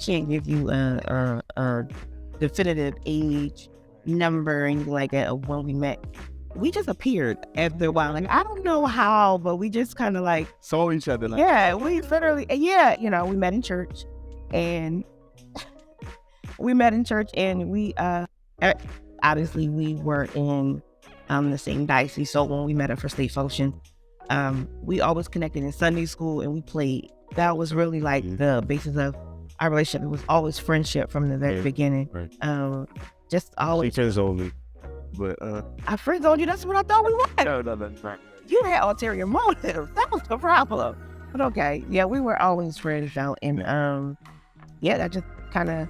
can't give you a definitive age number or anything like that of when we met. We just appeared after a while. Like, I don't know how, but we just kind of like saw each other. Like, yeah, we literally, we met in church, and we obviously we were in the same diocese. So when we met at First State Function, we always connected in Sunday school, and we played. That was really like the basis of our relationship. It was always friendship from the very beginning. Right. Just always. Friends only. But our friends told you that's what I thought we wanted. No, that's right. You had ulterior motives. That was the problem. But okay, yeah, we were always friends out, and that just kind of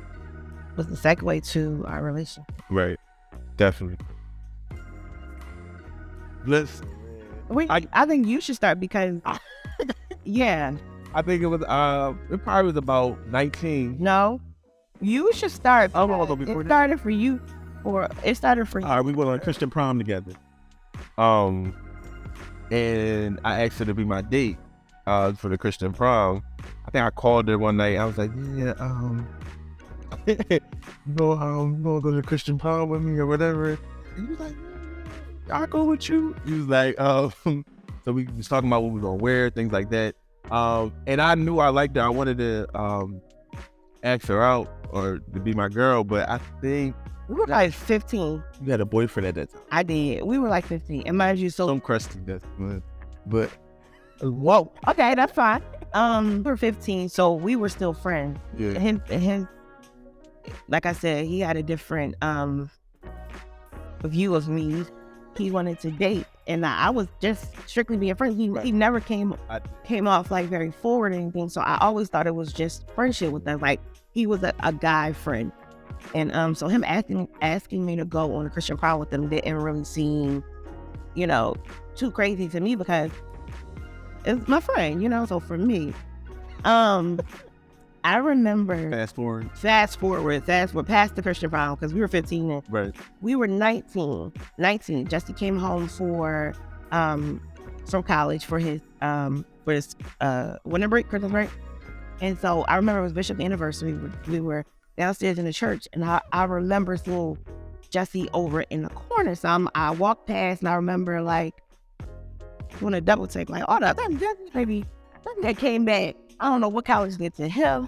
was the segue to our relationship. Right, definitely. Listen, I think you should start because, yeah. I think it was it probably was about 19. No, you should start. It started for you. It started for you. All right, we went on Christian prom together. And I asked her to be my date for the Christian prom. I think I called her one night. I was like, you gonna go to the Christian prom with me or whatever. And he was like, I'll go with you. He was like, so we was talking about what we were gonna wear, things like that. And I knew I liked her. I wanted to ask her out or to be my girl, but I think we were like 15. You had a boyfriend at that time. I did. We were like 15. And mind you, so some crusty, but whoa. Okay, that's fine. We were 15, so we were still friends. Yeah. His, like I said, he had a different view of me. He wanted to date, and I was just strictly being friends. He never came off like very forward or anything. So I always thought it was just friendship with us. Like he was a guy friend. And so him asking me to go on a Christian prom with them didn't really seem, too crazy to me because it's my friend, So for me, I remember fast forward past the Christian prom because we were 15 and we were 19. Jesse came home from college for his winter break, Christmas break, and so I remember it was Bishop's anniversary. We were downstairs in the church, and I remember seeing Jesse over in the corner. So I walked past, and I remember like doing a double take, like, oh, that's Jesse, baby. Jessica came back. I don't know what college did to him,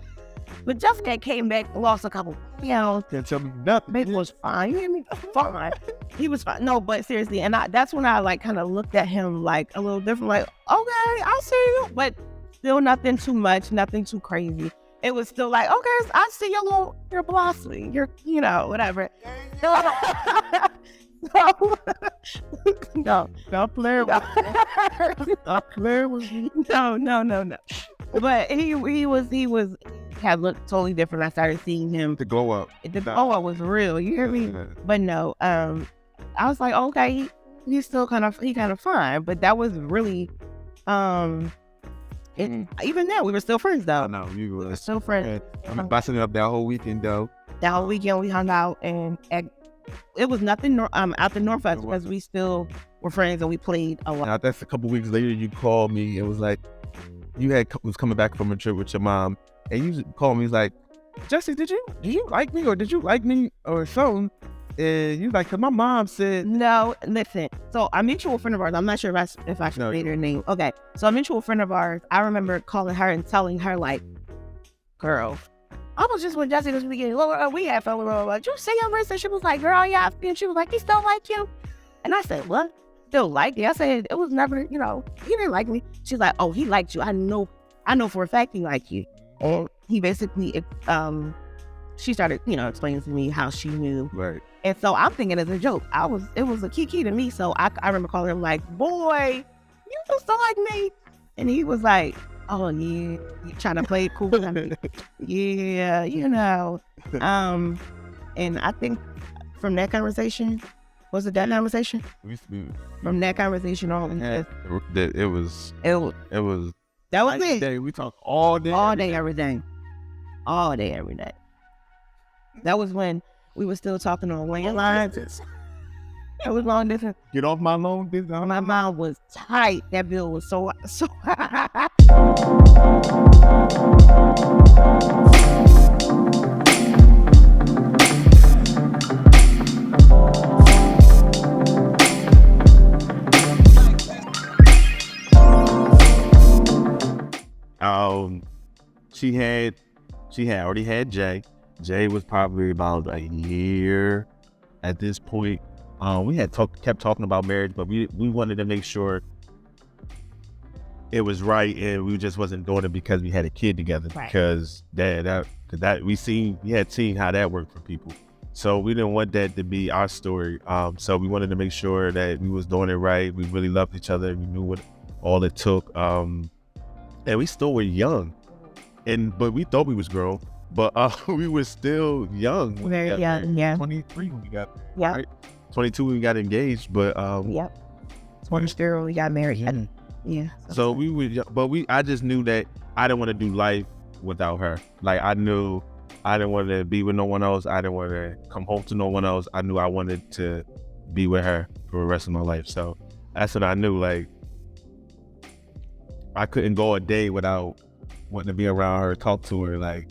but Jessica came back, lost a couple pounds. Can't tell me nothing. Baby was fine. You hear me? Fine. He was fine. No, but seriously, and that's when I like kind of looked at him like a little different, like, okay, I see you, but still nothing too much, nothing too crazy. It was still like, okay, I see you're blossoming, whatever. No. Stop playing with me. No. But he had looked totally different. I started seeing him. The glow up. The glow up was real. You hear me? Yeah. But no, I was like, okay, he's still kind of fine. But that was really, even then, we were still friends, though. I know, you were still friends. I'm busting up that whole weekend, though. That whole weekend, we hung out, and it was nothing out the Northwest because we still were friends and we played a lot. Now, that's a couple weeks later, you called me. It was like, was coming back from a trip with your mom, and you called me. He's like, Jesse, did you like me, or did you like me, or something? And you like, cause my mom said no. Listen, so a mutual friend of ours. I'm not sure if I should say her name. Okay, so a mutual friend of ours. I remember calling her and telling her like, "Girl, I was just with Jesse this weekend. We had fell around. Like, you see him?" And she was like, "Girl, yeah." And she was like, "He still like you?" And I said, "What? Still like you?" I said, "It was never, he didn't like me." She's like, "Oh, he liked you. I know for a fact he liked you." And he basically, she started, explaining to me how she knew. Right. And so I'm thinking as a joke. It was a kiki to me. So I remember calling him like, "Boy, you still like me?" And he was like, "Oh yeah," trying to play it cool. Yeah, and I think from that conversation, was it that conversation? From that conversation on, it was that was it. Day. We talked all day, every day. That was when we were still talking on landlines. It was long distance. Get off my long distance. My mom was tight. That bill was so high. She had already had Jay. Jay was probably about a year at this point. We had kept talking about marriage, but we wanted to make sure it was right, and we just wasn't doing it because we had a kid together. Right. Because we had seen how that worked for people. So we didn't want that to be our story. So we wanted to make sure that we was doing it right. We really loved each other. We knew what all it took. And we still were young, but we thought we was grown. But we were still young. Very young, yeah. 23 when we got married. Yeah. Right? 22 when we got engaged, but 23 when we got married. Mm-hmm. Yeah. So we were, but I just knew that I didn't want to do life without her. Like, I knew I didn't want to be with no one else. I didn't want to come home to no one else. I knew I wanted to be with her for the rest of my life. So that's what I knew. Like, I couldn't go a day without wanting to be around her, talk to her. Like,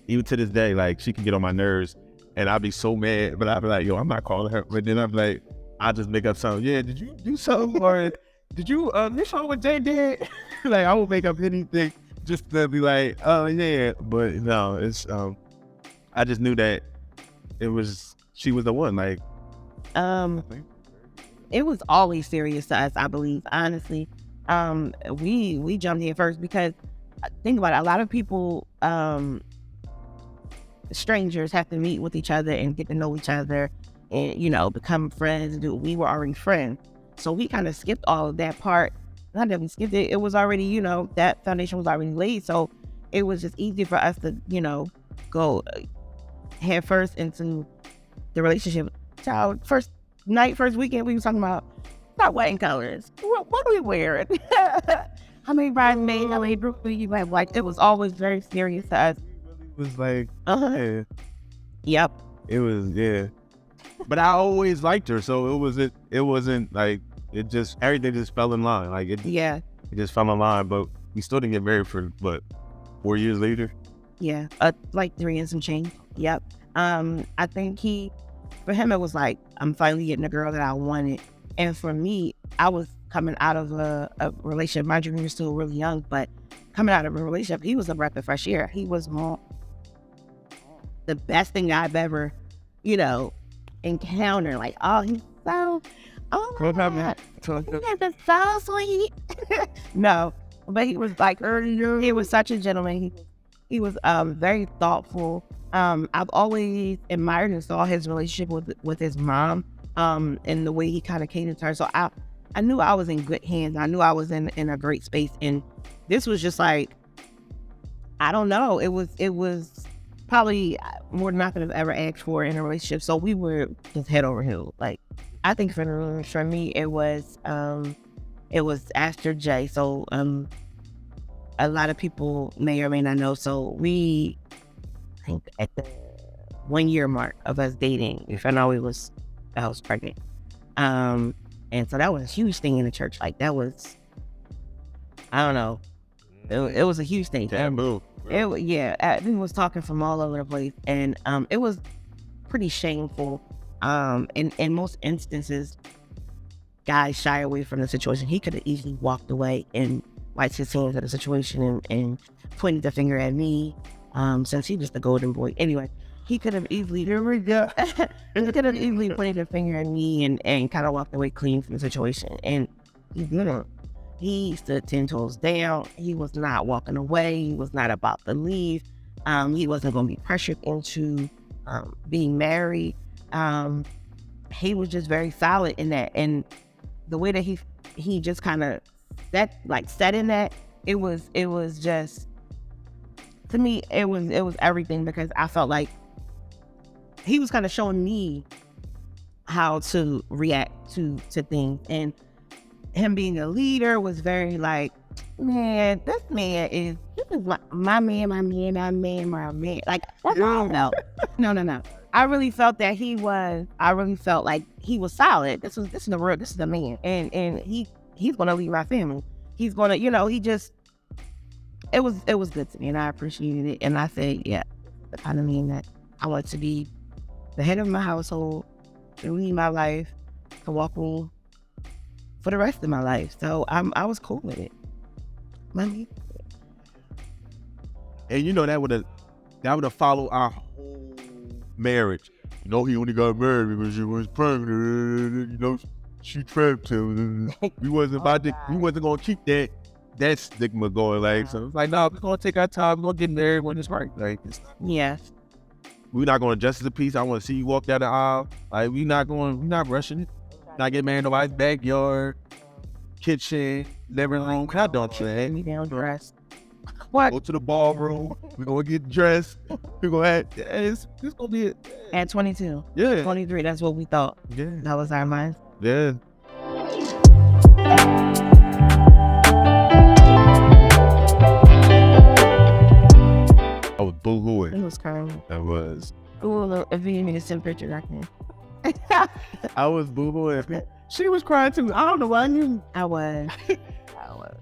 even to this day, like, she can get on my nerves and I'd be so mad, but I'd be like, yo, I'm not calling her. But then I'm like, I'll just make up something. Yeah, did you do something? Or did you, this one what Jay did? Like, I would make up anything just to be like, oh yeah. But no, it's, I just knew that she was the one. Like, it was always serious to us, I believe, honestly. We jumped in first because, think about it, a lot of people, strangers have to meet with each other and get to know each other and, become friends. We were already friends. So we kind of skipped all of that part. Not that we skipped it. It was already, that foundation was already laid. So it was just easy for us to, go head first into the relationship. Child, first weekend, we were talking about wedding colors. What are we wearing? How many bridesmaids? How many groups do you have? Like, it was always very serious to us. It was like, yeah. Yep. It was, yeah. But I always liked her, so it wasn't like, everything just fell in line. Like, it just fell in line. But we still didn't get married for 4 years later. Yeah, like 3 and some change. Yep. I think for him it was like, I'm finally getting a girl that I wanted. And for me, I was coming out of a relationship. My junior was still really young, but coming out of a relationship, he was a breath of fresh air. He was the best thing I've ever, encountered. Like, he's so, my God, that's so sweet. No, but he was like, he was such a gentleman. He was very thoughtful. I've always admired and saw his relationship with his mom, and the way he kind of catered to her. So I knew I was in good hands. I knew I was in a great space. And this was just like, I don't know. It was probably more than I could have ever asked for in a relationship. So we were just head over heels. Like, I think for me, it was after Jay. So a lot of people may or may not know. So I think at the 1 year mark of us dating, if I know I was pregnant. And so that was a huge thing in the church. Like, that was, I don't know. It was a huge thing. Taboo. Everyone was talking from all over the place. And it was pretty shameful. In most instances, guys shy away from the situation. He could have easily walked away and wiped his hands at the situation and pointed the finger at me, since he was the golden boy. Anyway, he could have easily pointed the finger at me and kind of walked away clean from the situation. And he didn't. He stood 10 toes down. He was not walking away. He was not about to leave. He wasn't going to be pressured into being married. He was just very solid in that. And the way that he just kind of set in that, it was just, to me, it was everything, because I felt like he was kind of showing me how to react to things. And him being a leader was very like, man, this is my man. Like, that's how I felt. No. I really felt that I felt like he was solid. This is the man. And he's gonna lead my family. He's gonna, it was good to me, and I appreciated it. And I said, yeah, the kind of man that I want to be the head of my household, to lead my life, to walk me for the rest of my life. So I was cool with it. And you know that would have followed our whole marriage. You know, he only got married because she was pregnant. You know, she trapped him. We wasn't gonna keep that stigma going. Like, so it's like, no, we're gonna take our time. We're gonna get married when it's right. Like, Yes. we're not going to justice of peace. I want to see you walk down the aisle. Like, we're not rushing it. Not getting married in nobody's backyard, kitchen, living room. How don't you? Me down dressed. What? Go to the ballroom. We're going to get dressed. We're going to have, it's going to be it. At 22. Yeah. 23, that's what we thought. Yeah. That was our mind. Yeah. I was boo-hooing. It was crazy. I was. Ooh, if you need me to send pictures, I can. I was boo-hooing. She was crying too. I don't know why I knew. I was.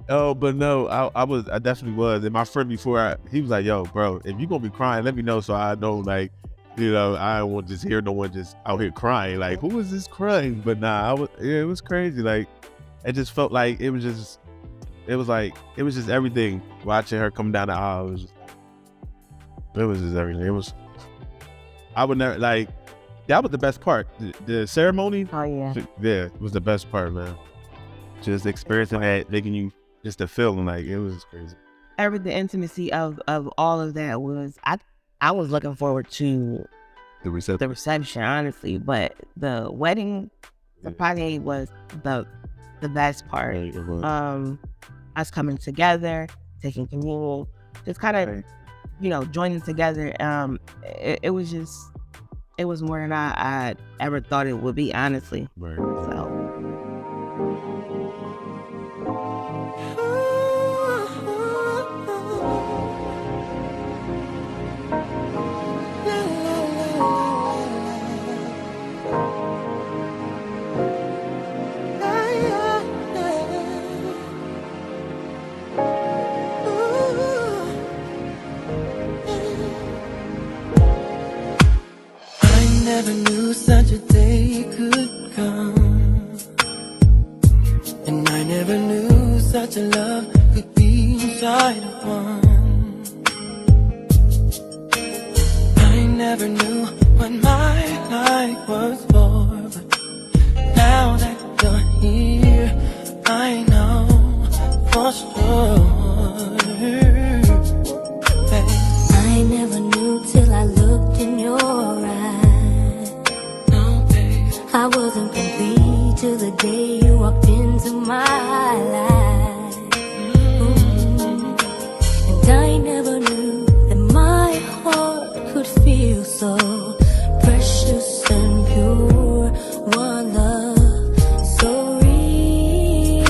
Oh, but no, I definitely was. And my friend before, he was like, yo, bro, if you gonna be crying, let me know so I know, like, you know, I don't want to just hear no one just out here crying. Like, who is this crying? But nah, it was crazy. Like, it just felt like it was just everything. Watching her come down the aisle, it was just everything. I would never, like, that was the best part. The ceremony, Oh, yeah. yeah, was the best part, man. Just experiencing that, making you just the feeling, like, it was crazy. The intimacy of all of that was, I was looking forward to The reception. the reception, honestly, but the wedding, the party was the best part. Us coming together, taking communion, just kind of, you know, joining together. It was more than I ever thought it would be, honestly. Right. So. Never knew such a day could come, and I never knew such a love could be inside of one. I never knew what my life was for, but now that you're here, I know for sure. Babe. I never knew till I looked in your eyes. I wasn't complete till the day you walked into my life. And I never knew that my heart could feel so precious and pure. One love so real.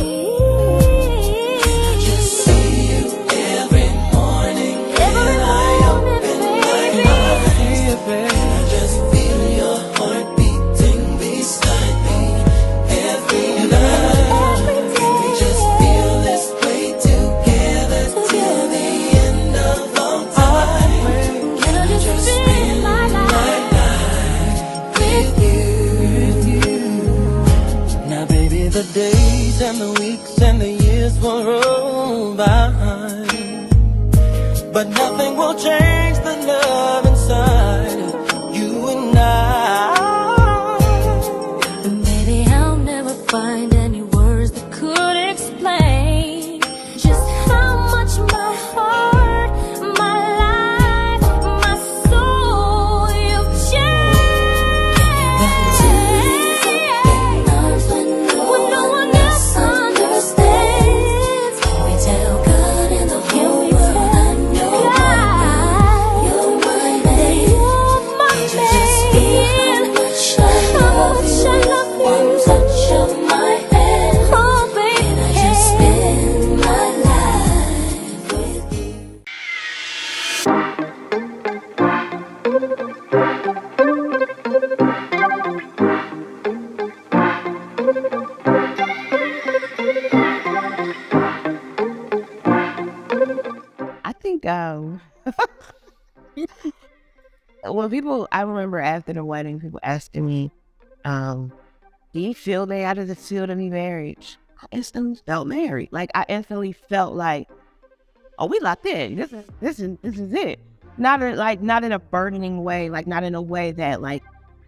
I just see you every morning when I open my eyes. I just feel your heart beating beside me every night. We just feel this way together till the end of all time. Can I just spend my life with you? Now baby, the days and the weeks and the years will roll by, but nothing will change the love inside of you and I. And maybe I'll never find any words that could explain just how much my heart, my life, my soul you've changed. When no one else understands, we tell God and the whole world I know you're my man. You're my man. Just feel how much I love you. One touch of my hand, oh baby, and I just spend my life with you. I think when I remember after the wedding, people asking me, do you feel they out of the field to be married? I instantly felt married. Like, I instantly felt like oh, we locked in. This is it. Not in a burdening way, like not in a way that like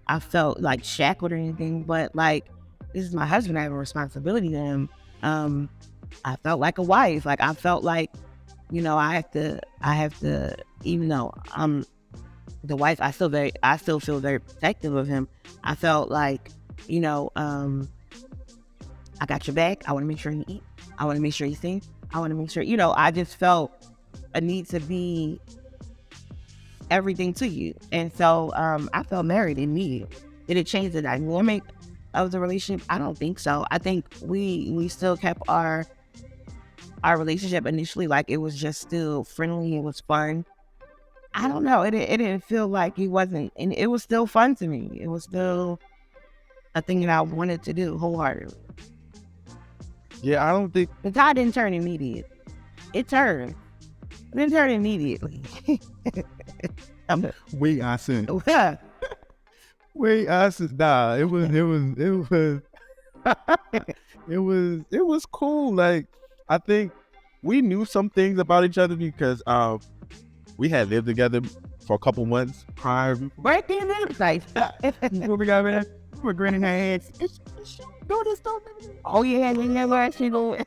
I felt like shackled or anything, but like this is my husband. I have a responsibility to him. I felt like a wife. Like I felt like, you know, I have to, even though I'm the wife, I still feel very protective of him. I felt like, you know, I got your back. I want to make sure you eat. I want to make sure you sing. I want to make sure, you know, I just felt a need to be everything to you. And so I felt married immediately. Did it change the dynamic of the relationship? I don't think so. I think we still kept our relationship initially like it was just still friendly. It was fun. I don't know. It didn't feel like it wasn't, and it was still fun to me. It was still a thing that I wanted to do wholeheartedly. Yeah, I don't think The tide didn't turn immediately. It turned. It didn't turn immediately. wait, I said. Yeah. Wait, I said, nah, it was it was cool. Like, I think we knew some things about each other because we had lived together for a couple months prior. Right there, like, Before we got married, we were grinning our heads. do this, don't do this. Oh yeah, you never actually go.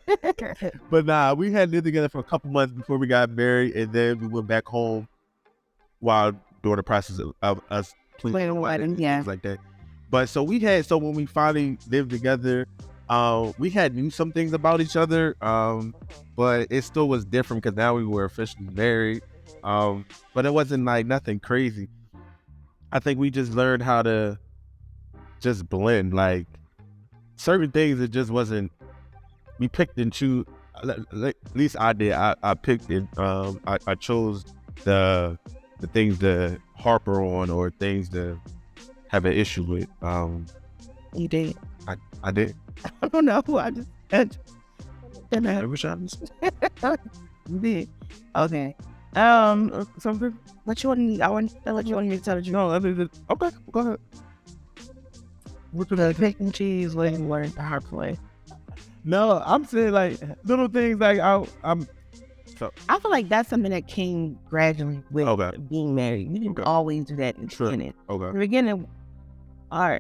But nah, we had lived together for a couple months before we got married, and then we went back home while during the process of us Planning a wedding, yeah. things like that. But so when we finally lived together, we had knew some things about each other, but it still was different because now we were officially married. But it wasn't like nothing crazy. I think we just learned how to just blend. Like certain things, it just wasn't. We picked and choose. At least I did. I picked and I chose the things to harper on or things to have an issue with. You did. I did. I don't know. I just. I wish I was. You did. Okay. Something. What you want me? I want to let you want me to tell the truth. No, okay, go ahead. What the mac and cheese learn the hard way. No, I'm saying like little things like I'm. So I feel like that's something that came gradually with Okay. being married. We didn't Okay. always do that in the Sure. beginning. In okay. the beginning, our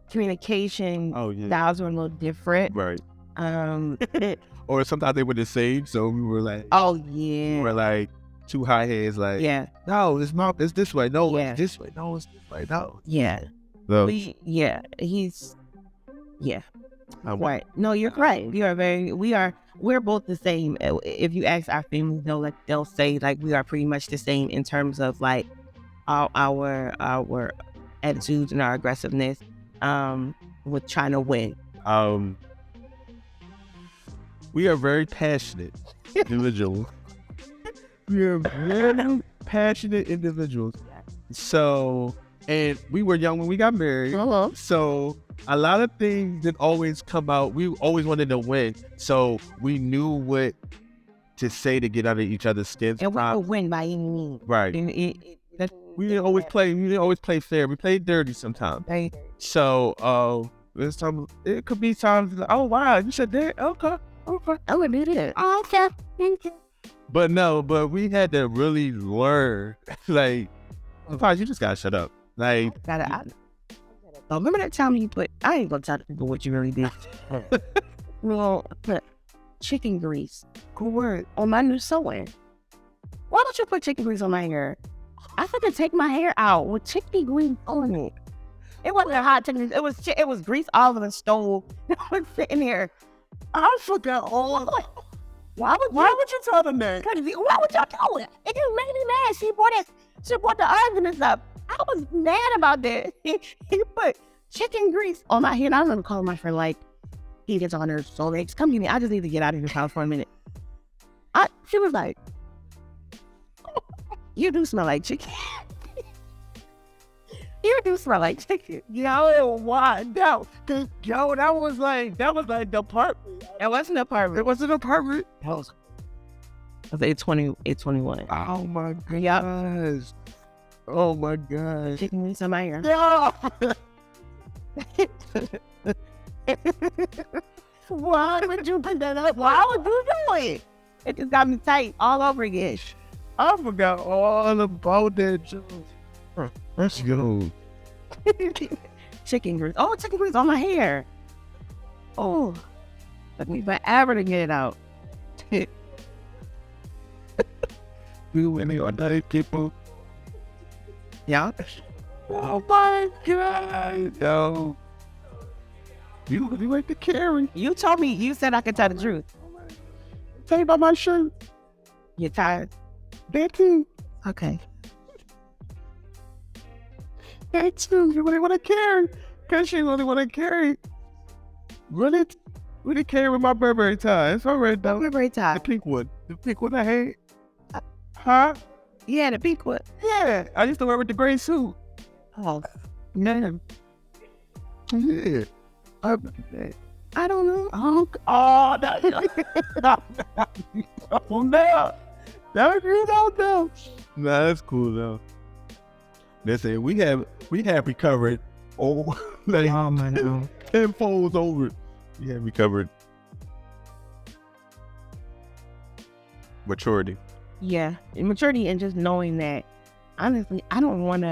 communication Oh yeah. styles were a little different. Right. Oh Or sometimes they were the same, so we were like, yeah. we're like two high heads, like, Yeah. no, it's this way, no, Yeah. it's this way, no, it's this way, no. Yeah. So He's I'm right. No, you're right. We're both the same. If you ask our families, they'll say like we are pretty much the same in terms of like our attitudes and our aggressiveness with trying to win. We are very passionate individuals. We are very passionate individuals. So, and we were young when we got married. Hello. So a lot of things didn't always come out. We always wanted to win. So we knew what to say to get under each other's skins. And we could win by any means. Right. We didn't always play fair. We played dirty sometimes. Right. So this time it could be times like, oh wow, you said that? Okay. I would do that. Okay. But we had to really learn. Like, sometimes you just gotta shut up. Like, Remember that time you put? I ain't gonna tell people what you really did. Well, put chicken grease. Good word on my new sewing. Why don't you put chicken grease on my hair? I had to take my hair out with chicken grease on it. It wasn't a hot chicken. It was grease all over the stove. I was sitting here. I forgot all. Why would you tell them that? Why would y'all tell it? It just made me mad. She brought the arguments up. I was mad about that. He put chicken grease on my hair. And I was gonna call my friend like, he gets on her soul legs. Come get me. I just need to get out of this house for a minute. She was like, you do smell like chicken. You do smell like chicken. yo, why? No, that was like the apartment. It wasn't an apartment. It was an apartment. That was 821. Oh my gosh. Yep. Oh my gosh. Chicken grease on my hair. No. Why would you put that up? Why would you do it? It just got me tight all over again. I forgot all about that joke. Let's go. Chicken grease. Oh, chicken grease on my hair. Oh, took me forever to get it out. We went in on night, people. Yeah. Oh my God, yo. You like to carry. You told me, you said I could tell the truth. Tell you about my shirt. You're tired? That too. Okay. That too. You really want to carry. Because she really want to carry. Really carry with my Burberry tie. It's all right though. Burberry tie. The pink one. The pink one I hate. Huh? Yeah, the pink one. Yeah. I used to wear with the gray suit. Oh, no. Yeah. I don't know. Oh, no. Oh, no. That you don't know. Nah, that's cool though. Listen, we have recovered like Oh my God. 10 folds over. We have recovered maturity. Yeah, maturity and just knowing that, honestly, I don't want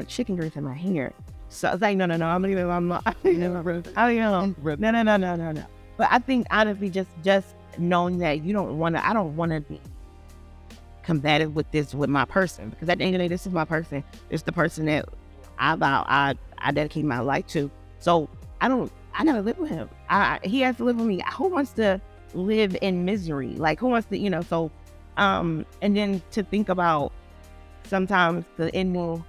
chicken grease in my hair. So it's like, no, I'm leaving. I'm not. No. But I think honestly, just knowing that I don't want to be combative with my person, because at the end of the day, this is my person. It's the person that I dedicate my life to. So I gotta live with him. He has to live with me. Who wants to live in misery? Like, who wants to, so, and then to think about sometimes the ending,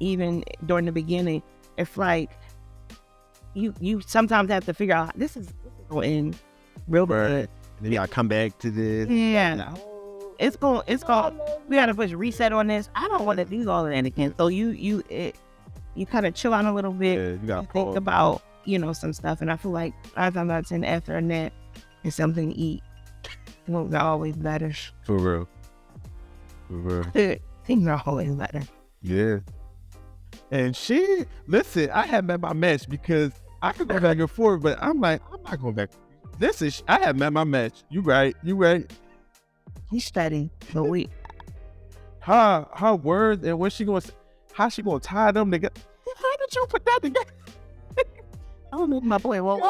even during the beginning, it's like you sometimes have to figure out this is going to end real good. Maybe I'll come back to this. Yeah. It's going we got to push reset on this. I don't want to do all of that again. So you kind of chill out a little bit. Yeah, you gotta think about, some stuff. And I feel like 9 times out of 10 after a nap and something to eat, things are always better. For real. Things are always better. Yeah. And listen, I have met my match, because I could go back and forth, but I'm like, I'm not going back. I have met my match. You right. He's steady, but her words and how she gonna tie them together. How did you put that together? I don't know my boy. Well,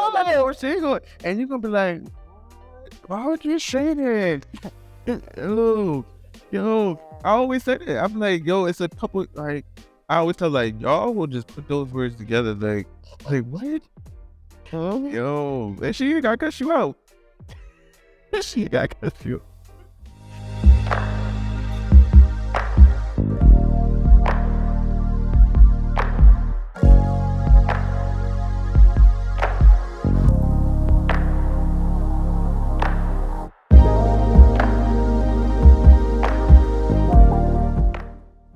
and you're gonna be like, why would you say that? Yo, I always say that. I'm like, yo, it's a couple, like, I always tell, like, y'all will just put those words together, like what? Yo, and she got to cuss you out. She got to cuss you out.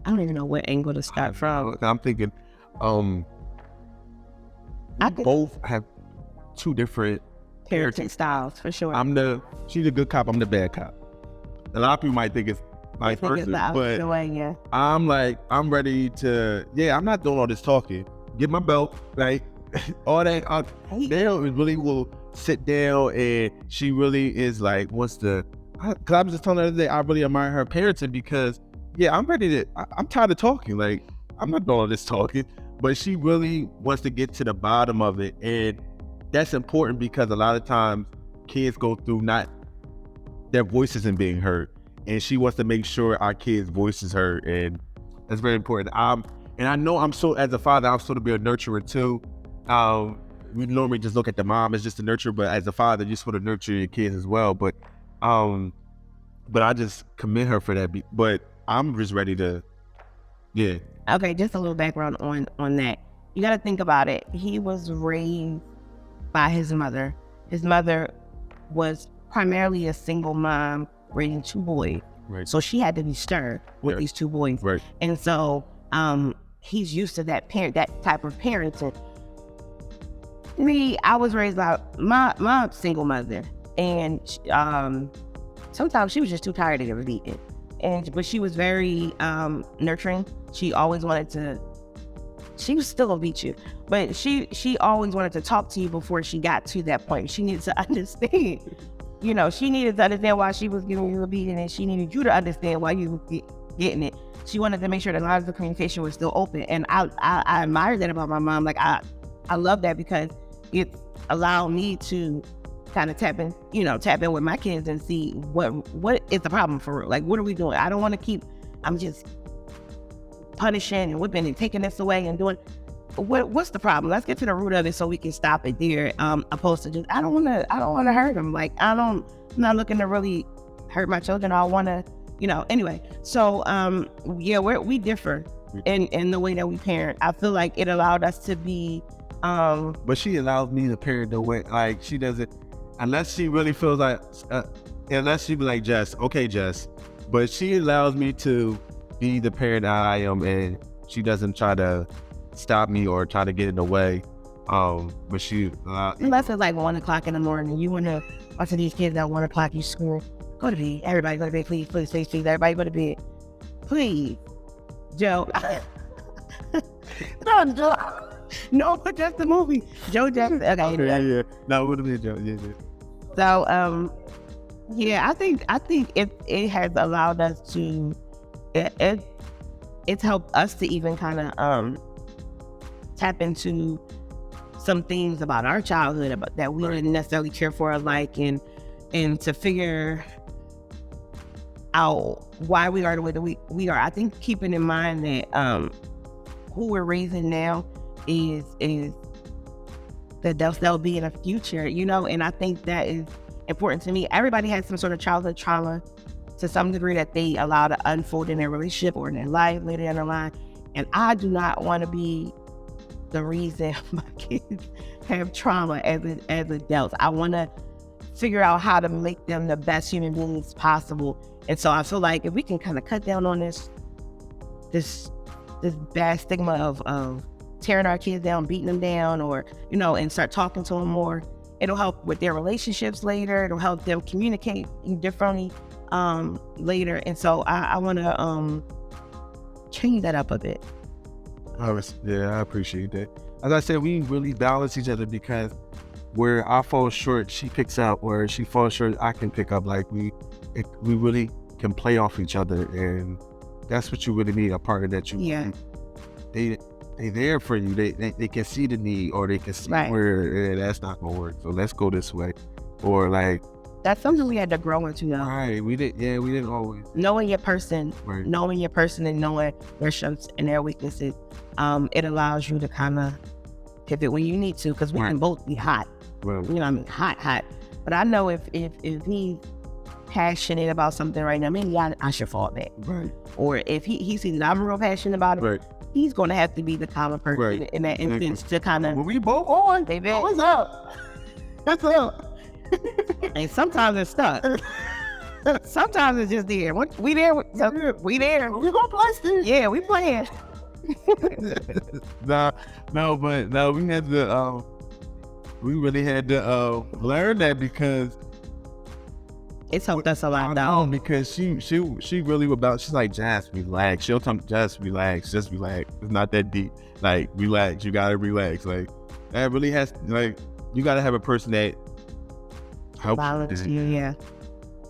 I don't even know what angle to start from. I'm thinking, both have two different Parenting styles, for sure. She's a good cop, I'm the bad cop. A lot of people might think it's vice versa, but yeah. I'm like, I'm ready to, I'm not doing all this talking. Get my belt, like, all that. They really will sit down, and she really is like, because I was just telling her the other day, I really admire her parenting, because I'm ready I'm tired of talking. Like, I'm not doing all this talking, but she really wants to get to the bottom of it. And that's important, because a lot of times kids go through their voice isn't being heard. And she wants to make sure our kids' voice is heard. And that's very important. And I know as a father, I'm sort of be a nurturer too. We normally just look at the mom as just a nurturer, but as a father, you sort of nurture your kids as well. But I just commend her for that. But I'm just ready to, Okay, just a little background on that. You got to think about it. He was raised by his mother. His mother was primarily a single mom raising 2 boys. Right. So she had to be stern with these 2 boys. Right. And so he's used to that type of parenting. Me, I was raised by my single mother, and sometimes she was just too tired to get beaten. But she was very nurturing. She always wanted to. She was still gonna beat you, but she always wanted to talk to you before she got to that point. She needs to understand she needed to understand why she was giving you a beating, and she needed you to understand why you were getting it. She wanted to make sure the lines of communication were still open. And I admire that about my mom. Like, I love that because it allowed me to kind of tap in with my kids and see what is the problem for real. Like, what are we doing? I don't want to I'm just punishing and whipping and taking this away and doing, what's the problem? Let's get to the root of it so we can stop it there. Opposed to just, I don't want to hurt them. Like, I'm not looking to really hurt my children. I want to, anyway. So, we differ in the way that we parent. I feel like it allowed us to be, but she allows me to parent the way, like, she doesn't, unless she really feels like, unless she be like, Jess, but she allows me to be the parent I am, and she doesn't try to stop me or try to get in the way. But she, unless it's like 1 o'clock in the morning, you want to watch these kids at 1 o'clock, you school, go to bed, everybody go to bed, please, everybody go to bed, please, Joe. No, Joe. No, but that's the movie. Joe Jackson. Okay. Yeah. No, it would have been Joe. Yeah. So, I think it has allowed us to, it's helped us to even kind of tap into some things about our childhood that we didn't necessarily care for, and to figure out why we are the way that we are. I think keeping in mind that who we're raising now is that they'll be in the future, and I think that is important to me. Everybody has some sort of childhood trauma to some degree that they allow to unfold in their relationship or in their life later down the line, and I do not want to be the reason my kids have trauma as adults. I want to figure out how to make them the best human beings possible, and so I feel like if we can kind of cut down on this bad stigma of tearing our kids down, beating them down, or and start talking to them more, it'll help with their relationships later. It'll help them communicate differently later, and so I want to change that up a bit. I appreciate that. As I said, we really balance each other, because where I fall short, she picks up. Where she falls short, I can pick up. Like, we really can play off each other, and that's what you really need, a partner that you. Yeah. They there for you. They can see the need, or they can see where that's not gonna work. So let's go this way, or like. That's something we had to grow into, though. Right, we didn't always. Knowing your person, right. Knowing your person and knowing their strengths and their weaknesses, it allows you to kind of pivot when you need to, because we can both be hot. Well, hot. But I know if he's passionate about something right now, maybe I should fall back. Right. Or if he sees that I'm real passionate about it, right. He's going to have to be the common person in that instance to kind of. Well, we both on. Baby. What's up? What's up? And sometimes it's stuck. Sometimes it's just there. We there. We there. We gonna play still. Yeah, we playing. No, we had to. We really had to learn that, because it's helped us a lot, though. Because she really about. She's like, just relax. She'll tell me, just relax. It's not that deep. Like, relax. You gotta relax. Like, that really has. Like, you gotta have a person that. Balance you, yeah,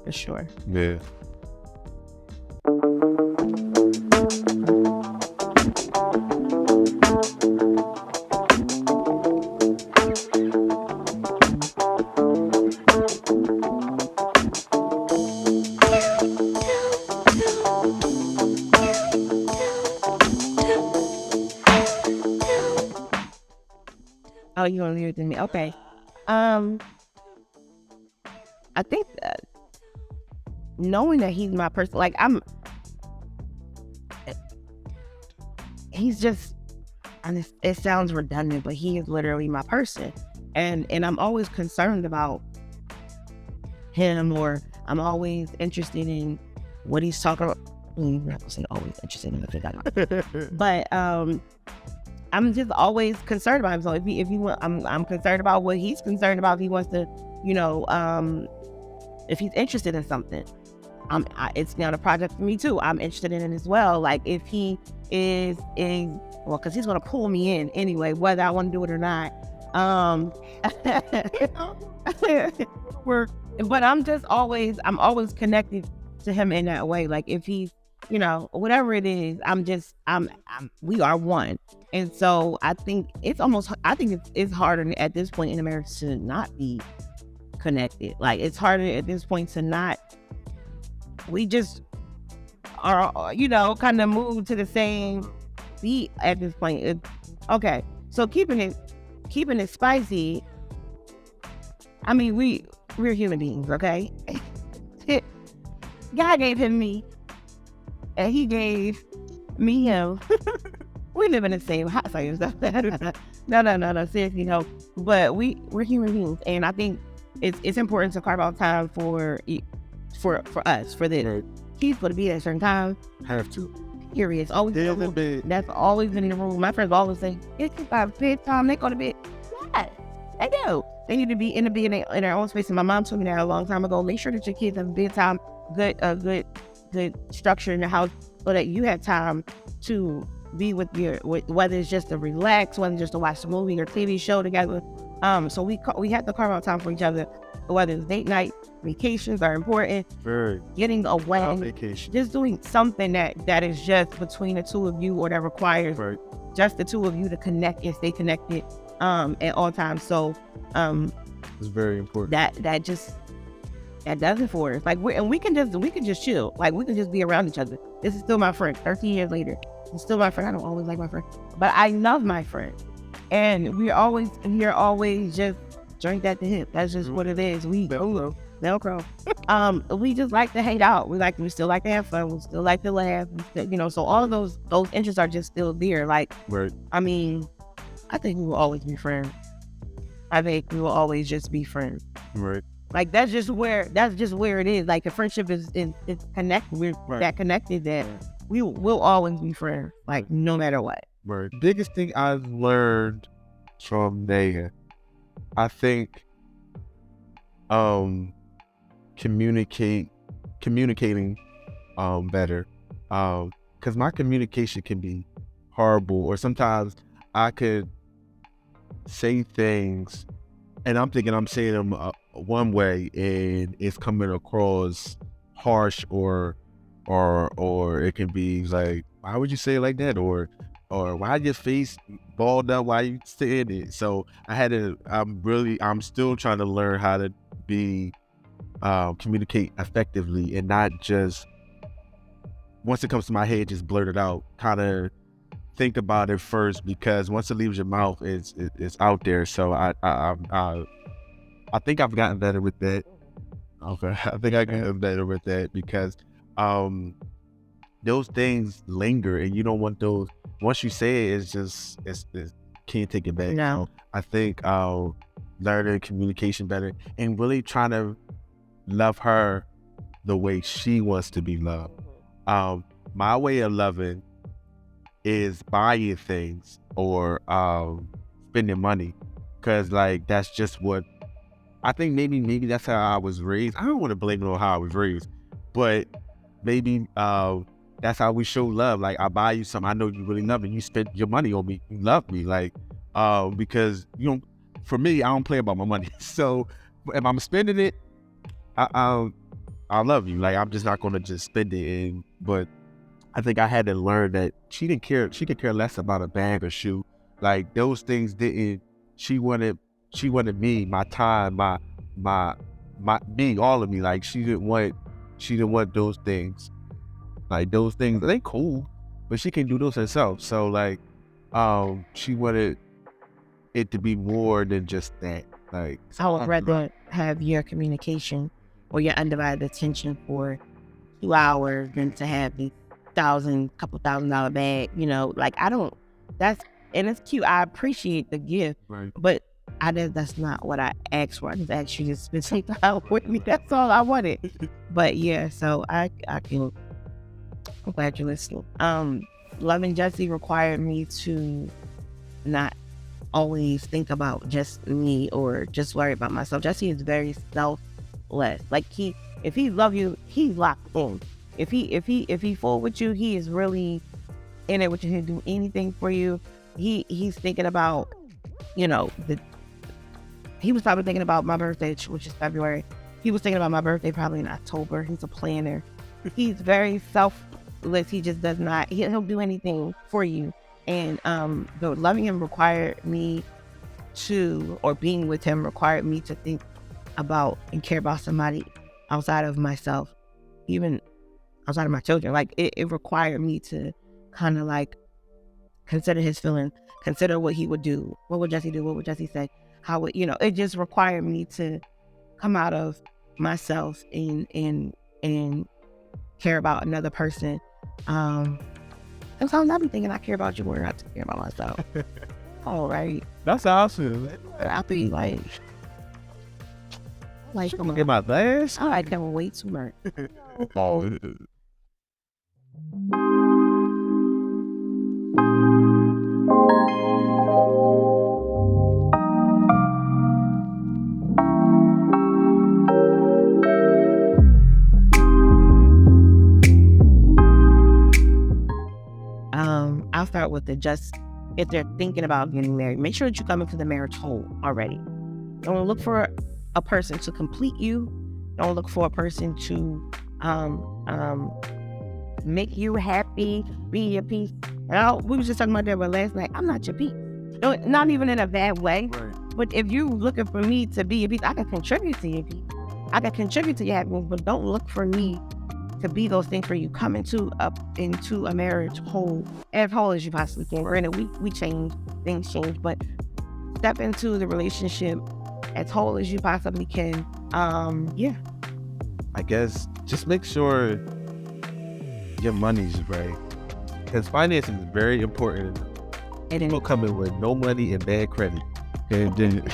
for sure. Yeah. Oh, you want to leave it to me? Okay. I think that knowing that he's my person, like he's just, and it sounds redundant, but he is literally my person. And I'm always concerned about him, or I'm always interested in what he's talking about. I'm not gonna say always interested in it, but I'm just always concerned about him. So if he want, I'm concerned about what he's concerned about. If he wants to, if he's interested in something, it's not a project for me too. I'm interested in it as well. Like, if he is because he's gonna pull me in anyway, whether I want to do it or not. awkward, but I'm always connected to him in that way. Like if he's, whatever it is, we are one. And so I think it's harder at this point in America to not be connected. Like it's harder at this point to not, we just are, kind of move to the same beat at this point. Okay. So keeping it spicy. I mean, we're human beings, okay? God gave him me, and he gave me him. We live in the same house. No, seriously, no. But we're human beings, and I think it's important to carve out time for us, for this. Right. He's going to be at a certain time. Have to. Period. Always in the room. Bed. That's always been in the room. My friends always say, it's about bedtime. They go to bed. Yeah, they do. They need to be in their own space. And my mom told me that a long time ago. Make sure that your kids have bedtime, good structure in the house, so that you have time to be with whether it's just to relax, whether it's just to watch a movie or TV show together. So we have to carve out time for each other. Whether it's date night, vacations are important. Very. Getting away, Vacation. just doing something that is just between the two of you, or that requires just the two of you to connect and stay connected at all times. So it's very important. That does it for us. Like we can just chill. Like we can just be around each other. This is still my friend. 13 years later, he's still my friend. I don't always like my friend, but I love my friend, and we're always just drink that to hip. That's just what it is. Velcro. We just like to hang out. We still like to have fun. We still like to laugh. So all of those interests are just still there. Like, right. I mean, I think we will always be friends. I think we will always just be friends. Right. Like that's just where it is. Like the friendship is connected. We're that connected that we will always be friends. Like no matter what. Right. Biggest thing I've learned from Naya, I think, communicating better, because my communication can be horrible, or sometimes I could say things and I'm thinking I'm saying them one way and it's coming across harsh, or it can be like, why would you say it like that, or why your face balled up, why you saying it? So I'm still trying to learn how to be communicate effectively, and not just once it comes to my head just blurt it out. Kind of think about it first, because once it leaves your mouth, it's out there. So I think I've gotten better with that. Okay, I think I got better with that, because those things linger, and you don't want those. Once you say it, it's can't take it back. No. So I think learning communication better, and really trying to love her the way she wants to be loved. My way of loving is buying things or spending money, because like that's just what I think. Maybe that's how I was raised. I don't want to blame it on how I was raised, but maybe that's how we show love. Like, I buy you something, I know you really love it, you spend your money on me, you love me. Like, because for me, I don't play about my money. So if I'm spending it, I love you. Like, I'm just not gonna just spend it. But I think I had to learn that she didn't care. She could care less about a bag or shoe. Like, those things didn't. She wanted me, my time, my me, all of me. Like, she didn't want those things. Like, those things, they cool, but she can do those herself. So like, she wanted it to be more than just that. Like, I would rather have your communication or your undivided attention for 2 hours than to have the couple $1,000 bag. Like, I don't. And it's cute. I appreciate the gift, right. But that's not what I asked for. I just asked you to spend some time with me. That's all I wanted. But yeah, so I'm glad you're listening. Loving Jessie required me to not always think about just me or just worry about myself. Jessie is very selfless. Like, if he love you, he's locked in. If he full with you, he is really in it with you. He'll do anything for you. He's thinking about, he was probably thinking about my birthday, which is February. He was thinking about my birthday probably in October. He's a planner. He's very selfless. He just does not, he'll do anything for you. And the loving him required me to, or being with him required me to think about and care about somebody outside of myself, even outside of my children. Like it required me to kind of like consider his feelings, consider what he would do. What would Jessie do? What would Jessie say? How would, it just required me to come out of myself and care about another person. Sometimes I be thinking I care about you more than I care about myself. All right. That's awesome. I'll be like I'm gonna get my last. I like them way too much. I'll start with if they're thinking about getting married, make sure that you come into the marriage whole already. Don't look for a person to complete you. Don't look for a person to make you happy, be your peace. We was just talking about that last night. I'm not your peace. No, not even in a bad way. Right. But if you're looking for me to be your peace, I can contribute to your peace. I can contribute to your happiness, but don't look for me to be those things for you. Come into a marriage as whole as you possibly can. Granted, we change, things change, but step into the relationship as whole as you possibly can. I guess just make sure your money's right, because finances is very important. And People come in with no money and bad credit, and then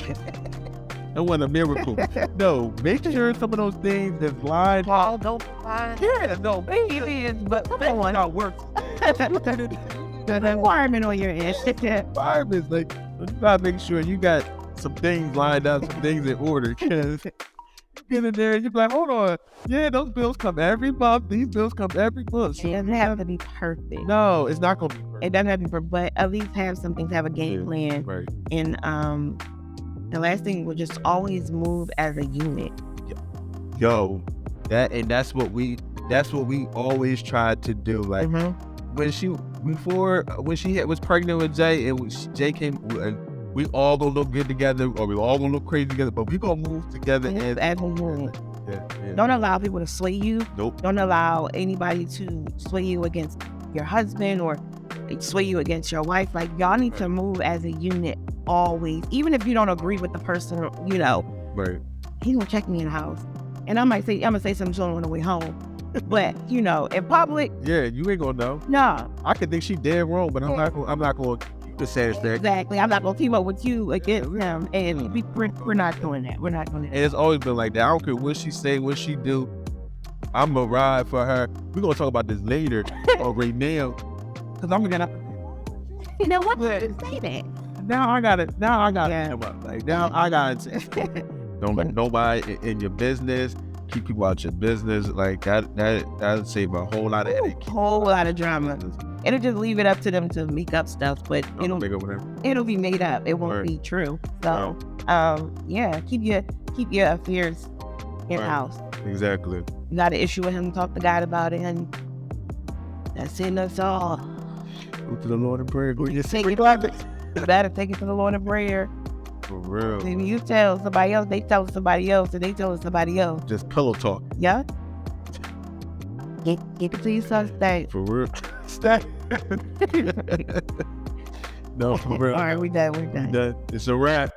I want a miracle. No, make sure some of those things that's lined. Paul, don't lie. Yeah, no, Maybe it is, but that's one. not works. The environment on your end. Environments, like, you gotta make sure you got some things lined up, some things in order, because you get in there and you're like, hold on, yeah, those bills come every month, these bills come every month. It doesn't have to be perfect. No, it's not gonna be perfect. It doesn't have to be perfect, but at least have something to have a game plan. Right. And the last thing will just always move as a unit. Yo, that's what we always tried to do. Like when she was pregnant with Jay, and Jay came, we all gonna look good together, or we all gonna look crazy together, but we gonna move together as a unit. Yeah. Don't allow people to sway you. Nope. Don't allow anybody to sway you against your husband or sway you against your wife. Like, y'all need to move as a unit always. Even if you don't agree with the person, Right. He gonna check me in the house. And I'm gonna say something to him on the way home. But, in public. Yeah, you ain't gonna know. No. I could think she dead wrong, but I'm not gonna you say it's there. Exactly. I'm not gonna team up with you against him. And we're not doing that. We're not doing that. And it's always been like that. I don't care what she say, what she do. I'm gonna ride for her. We're gonna talk about this later or right now. Cause I'm gonna You know what? Say that. Now I gotta come up. Like now I gotta don't let nobody in your business. Keep people out your business. Like that'll save a whole lot of headache. Whole lot of drama. It'll just leave it up to them to make up stuff, but it'll be made up. It won't be true. So keep your affairs in house. Exactly. You got an issue with him, talk to God about it, and that's it. That's all. Go to the Lord in prayer. Go to your secret closet. You better take it to the Lord in prayer. For real. Maybe you tell somebody else, they tell somebody else, and they tell somebody else. Just pillow talk. Yeah. Get it to yourself, stay. For real. Stay. No, for real. All right, we're done. It's a wrap.